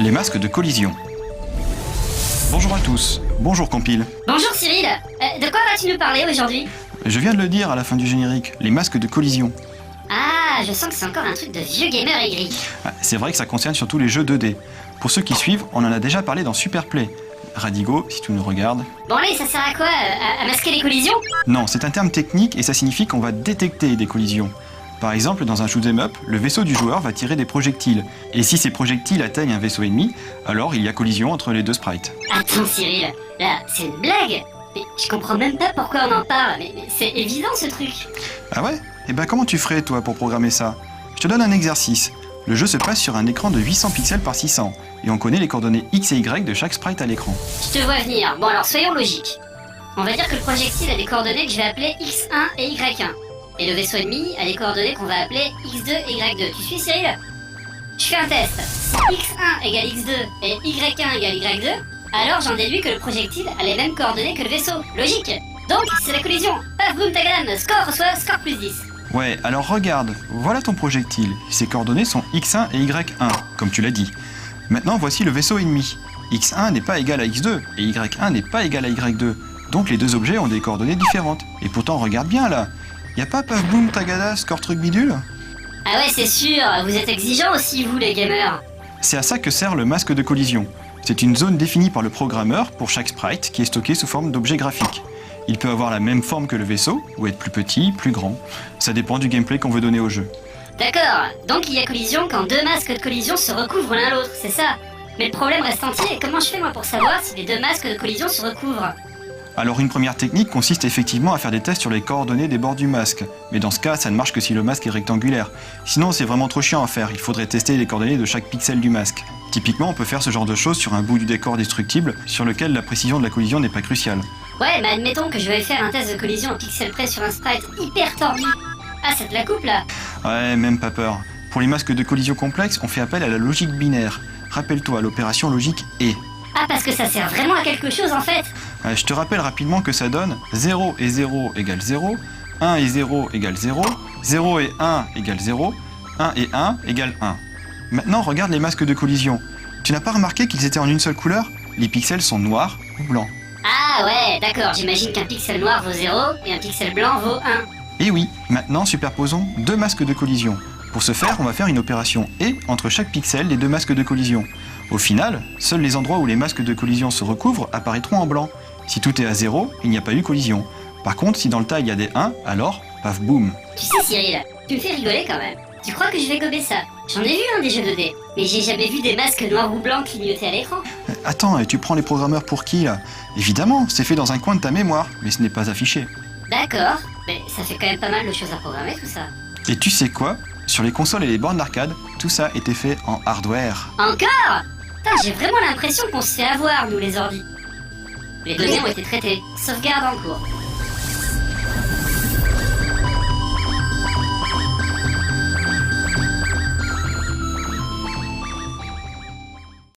les masques de collision. Bonjour à tous, bonjour Compile. Bonjour Cyril, de quoi vas-tu nous parler aujourd'hui? Je viens de le dire à la fin du générique, les masques de collision. Ah, je sens que c'est encore un truc de vieux gamer aigri. C'est vrai que ça concerne surtout les jeux 2D. Pour ceux qui suivent, on en a déjà parlé dans Superplay. Radigo, si tu nous regardes. Bon allez, ça sert à quoi? À masquer les collisions? Non, c'est un terme technique et ça signifie qu'on va détecter des collisions. Par exemple, dans un shoot'em up, le vaisseau du joueur va tirer des projectiles. Et si ces projectiles atteignent un vaisseau ennemi, alors il y a collision entre les deux sprites. Attends Cyril, là, c'est une blague? Mais je comprends même pas pourquoi on en parle, mais c'est évident ce truc. Ah ouais? Eh ben comment tu ferais toi pour programmer ça? Je te donne un exercice. Le jeu se passe sur un écran de 800 pixels par 600, et on connaît les coordonnées X et Y de chaque sprite à l'écran. Je te vois venir. Bon alors soyons logiques. On va dire que le projectile a des coordonnées que je vais appeler X1 et Y1. Et le vaisseau ennemi a des coordonnées qu'on va appeler X2 et Y2. Tu suis Cyril? Je fais un test. Si X1 égale X2 et Y1 égale Y2, alors j'en déduis que le projectile a les mêmes coordonnées que le vaisseau. Logique. Donc c'est la collision. Paf boum tagadam, score reçoit score plus 10. Ouais, alors regarde, voilà ton projectile. Ses coordonnées sont X1 et Y1, comme tu l'as dit. Maintenant, voici le vaisseau ennemi. X1 n'est pas égal à X2, et Y1 n'est pas égal à Y2. Donc les deux objets ont des coordonnées différentes. Et pourtant, regarde bien là. Y a pas paf boum tagada, score truc bidule? Ah ouais, c'est sûr, vous êtes exigeants aussi vous les gamers. C'est à ça que sert le masque de collision. C'est une zone définie par le programmeur pour chaque sprite qui est stocké sous forme d'objet graphique. Il peut avoir la même forme que le vaisseau, ou être plus petit, plus grand. Ça dépend du gameplay qu'on veut donner au jeu. D'accord, donc il y a collision quand deux masques de collision se recouvrent l'un l'autre, c'est ça? Mais le problème reste entier, comment je fais moi pour savoir si les deux masques de collision se recouvrent? Alors une première technique consiste effectivement à faire des tests sur les coordonnées des bords du masque. Mais dans ce cas, ça ne marche que si le masque est rectangulaire. Sinon, c'est vraiment trop chiant à faire, il faudrait tester les coordonnées de chaque pixel du masque. Typiquement, on peut faire ce genre de choses sur un bout du décor destructible, sur lequel la précision de la collision n'est pas cruciale. Ouais, mais admettons que je vais faire un test de collision au pixel près sur un sprite hyper tordu. Ah, ça te la coupe là? Ouais, même pas peur. Pour les masques de collision complexes, on fait appel à la logique binaire. Rappelle-toi, l'opération logique et. Ah, parce que ça sert vraiment à quelque chose en fait? Je te rappelle rapidement que ça donne 0 et 0 égale 0, 1 et 0 égale 0, 0 et 1 égale 0, 1 et 1 égale 1. Maintenant, regarde les masques de collision. Tu n'as pas remarqué qu'ils étaient en une seule couleur? Les pixels sont noirs ou blancs. Ah ouais, d'accord, j'imagine qu'un pixel noir vaut 0 et un pixel blanc vaut 1. Et oui, maintenant superposons deux masques de collision. Pour ce faire, on va faire une opération et entre chaque pixel des deux masques de collision. Au final, seuls les endroits où les masques de collision se recouvrent apparaîtront en blanc. Si tout est à 0, il n'y a pas eu collision. Par contre, si dans le tas il y a des 1, alors, paf boum. Tu sais Cyril, tu me fais rigoler quand même. Tu crois que je vais gober ça? J'en ai vu des jeux 2D, mais j'ai jamais vu des masques noirs ou blancs clignoter à l'écran. Attends, et tu prends les programmeurs pour qui là? Évidemment, c'est fait dans un coin de ta mémoire, mais ce n'est pas affiché. D'accord, mais ça fait quand même pas mal de choses à programmer tout ça. Et tu sais quoi? Sur les consoles et les bornes d'arcade, tout ça était fait en hardware. Encore? Putain, j'ai vraiment l'impression qu'on se fait avoir, nous les ordis. Les données ont été traitées. Sauvegarde en cours.